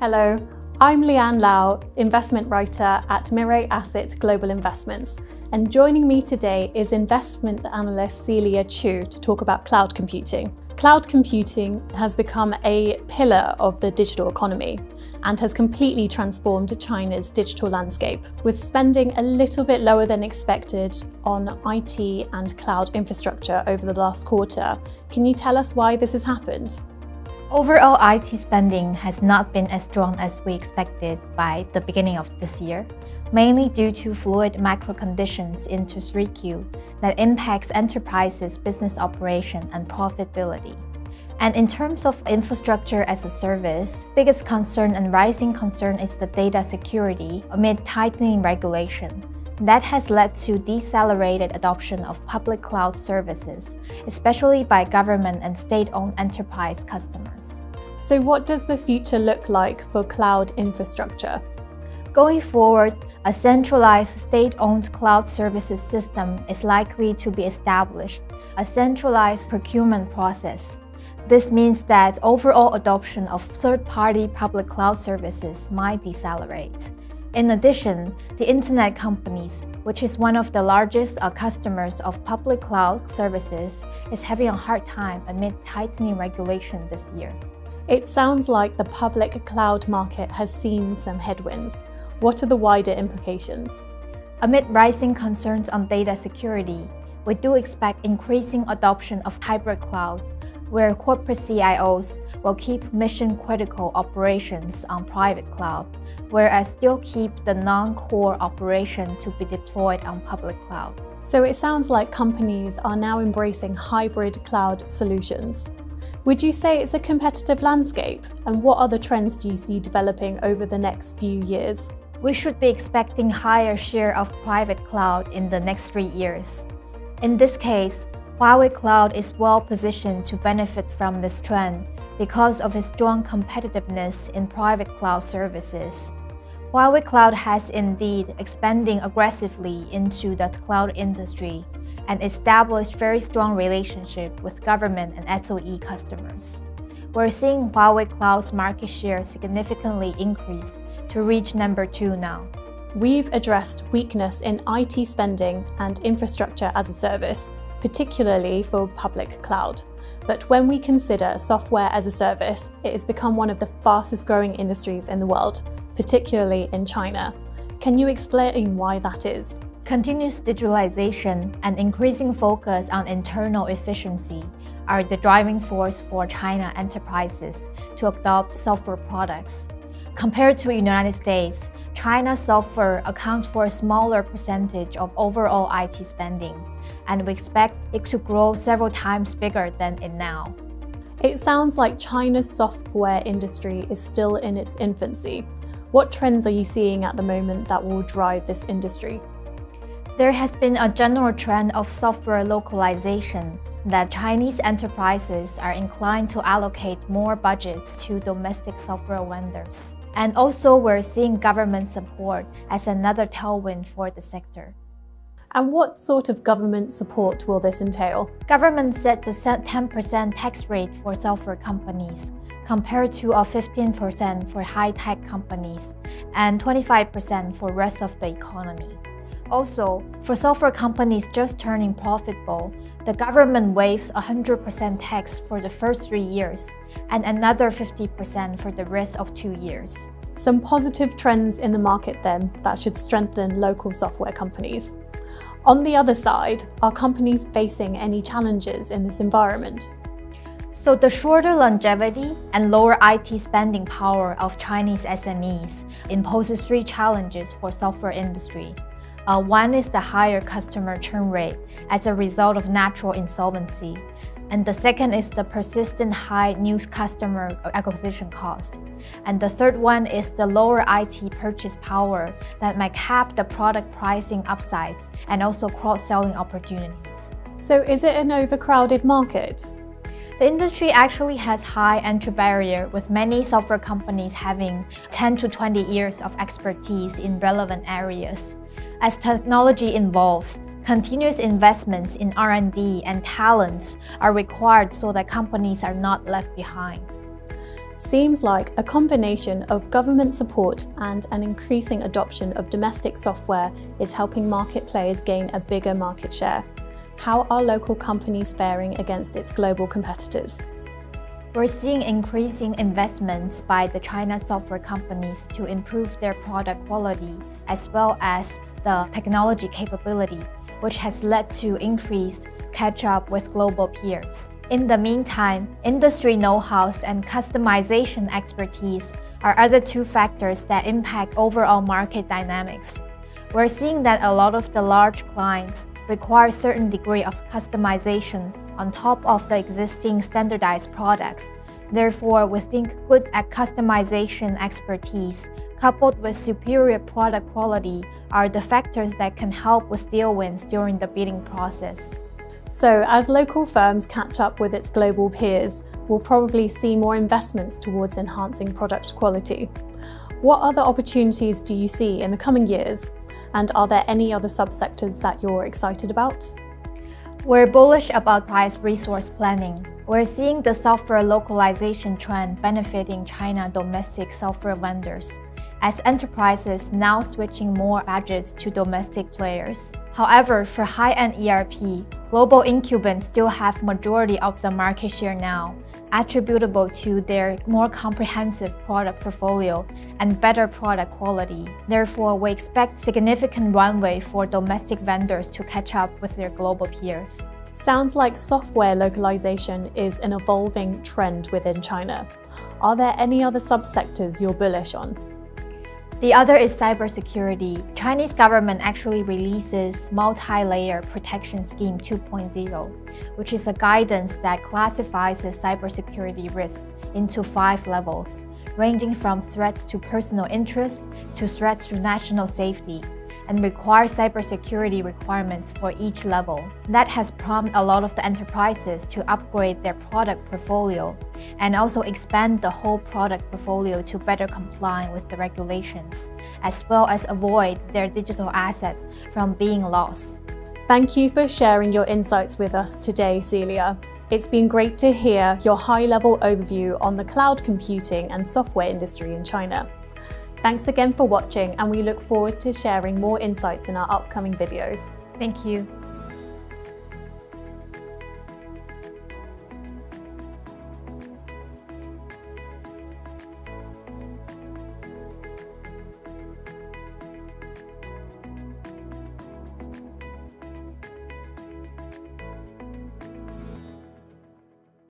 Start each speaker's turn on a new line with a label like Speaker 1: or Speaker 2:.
Speaker 1: Hello, I'm Leanne Lau, investment writer at Mirai Asset Global Investments, and joining me today is investment analyst Celia Chu to talk about cloud computing. Cloud computing has become a pillar of the digital economy and has completely transformed China's digital landscape, with spending a little bit lower than expected on IT and cloud infrastructure over the last quarter. Can you tell us why this has happened?
Speaker 2: Overall IT spending has not been as strong as we expected by the beginning of this year, mainly due to fluid macro conditions into 3Q that impacts enterprises' business operation and profitability. And in terms of infrastructure as a service, biggest concern and rising concern is the data security amid tightening regulation. That has led to decelerated adoption of public cloud services, especially by government and state-owned enterprise customers.
Speaker 1: So what does the future look like for cloud infrastructure?
Speaker 2: Going forward, a centralized state-owned cloud services system is likely to be established, a centralized procurement process. This means that overall adoption of third-party public cloud services might decelerate. In addition, the internet companies, which is one of the largest customers of public cloud services, is having a hard time amid tightening regulation this year.
Speaker 1: It sounds like the public cloud market has seen some headwinds. What are the wider implications?
Speaker 2: Amid rising concerns on data security, we do expect increasing adoption of hybrid cloud, where corporate CIOs will keep mission-critical operations on private cloud, whereas still keep the non-core operation to be deployed on public cloud.
Speaker 1: So it sounds like companies are now embracing hybrid cloud solutions. Would you say it's a competitive landscape? And what other trends do you see developing over the next few years?
Speaker 2: We should be expecting higher share of private cloud in the next 3 years. In this case, Huawei Cloud is well positioned to benefit from this trend because of its strong competitiveness in private cloud services. Huawei Cloud has indeed expanding aggressively into the cloud industry and established very strong relationship with government and SOE customers. We're seeing Huawei Cloud's market share significantly increased to reach number 2 now.
Speaker 1: We've addressed weakness in IT spending and infrastructure as a service, particularly for public cloud. But when we consider software as a service, it has become one of the fastest growing industries in the world, particularly in China. Can you explain why that is?
Speaker 2: Continuous digitalization and increasing focus on internal efficiency are the driving force for China enterprises to adopt software products. Compared to the United States, China's software accounts for a smaller percentage of overall IT spending, and we expect it to grow several times bigger than it now.
Speaker 1: It sounds like China's software industry is still in its infancy. What trends are you seeing at the moment that will drive this industry?
Speaker 2: There has been a general trend of software localization that Chinese enterprises are inclined to allocate more budgets to domestic software vendors. And also we're seeing government support as another tailwind for the sector.
Speaker 1: And what sort of government support will this entail?
Speaker 2: Government sets a 10% tax rate for software companies, compared to a 15% for high-tech companies and 25% for rest of the economy. Also, for software companies just turning profitable, the government waives 100% tax for the first 3 years and another 50% for the rest of 2 years.
Speaker 1: Some positive trends in the market then that should strengthen local software companies. On the other side, are companies facing any challenges in this environment?
Speaker 2: So the shorter longevity and lower IT spending power of Chinese SMEs imposes 3 challenges for software industry. One is the higher customer churn rate as a result of natural insolvency. And the second is the persistent high new customer acquisition cost. And the third one is the lower IT purchase power that might cap the product pricing upsides and also cross-selling opportunities.
Speaker 1: So is it an overcrowded market?
Speaker 2: The industry actually has high entry barrier, with many software companies having 10 to 20 years of expertise in relevant areas. As technology evolves, continuous investments in R&D and talents are required so that companies are not left behind.
Speaker 1: Seems like a combination of government support and an increasing adoption of domestic software is helping market players gain a bigger market share. How are local companies faring against its global competitors?
Speaker 2: We're seeing increasing investments by the China software companies to improve their product quality as well as the technology capability, which has led to increased catch-up with global peers. In the meantime, industry know-how and customization expertise are other two factors that impact overall market dynamics. We're seeing that a lot of the large clients require a certain degree of customization on top of the existing standardized products. Therefore, we think good at customization expertise coupled with superior product quality are the factors that can help with deal wins during the bidding process.
Speaker 1: So, as local firms catch up with its global peers, we'll probably see more investments towards enhancing product quality. What other opportunities do you see in the coming years? And are there any other subsectors that you're excited about?
Speaker 2: We're bullish about price resource planning. We're seeing the software localization trend benefiting China domestic software vendors, as enterprises now switching more budgets to domestic players. However, for high-end ERP, global incumbents still have majority of the market share now, attributable to their more comprehensive product portfolio and better product quality. Therefore, we expect significant runway for domestic vendors to catch up with their global peers.
Speaker 1: Sounds like software localization is an evolving trend within China. Are there any other subsectors you're bullish on?
Speaker 2: The other is cybersecurity. Chinese government actually releases Multi-Layer Protection Scheme 2.0, which is a guidance that classifies the cybersecurity risks into 5 levels, ranging from threats to personal interests to threats to national safety, and requires cybersecurity requirements for each level. That has prompted a lot of the enterprises to upgrade their product portfolio and also expand the whole product portfolio to better comply with the regulations, as well as avoid their digital asset from being lost.
Speaker 1: Thank you for sharing your insights with us today, Celia. It's been great to hear your high-level overview on the cloud computing and software industry in China. Thanks again for watching, and we look forward to sharing more insights in our upcoming videos.
Speaker 2: Thank you.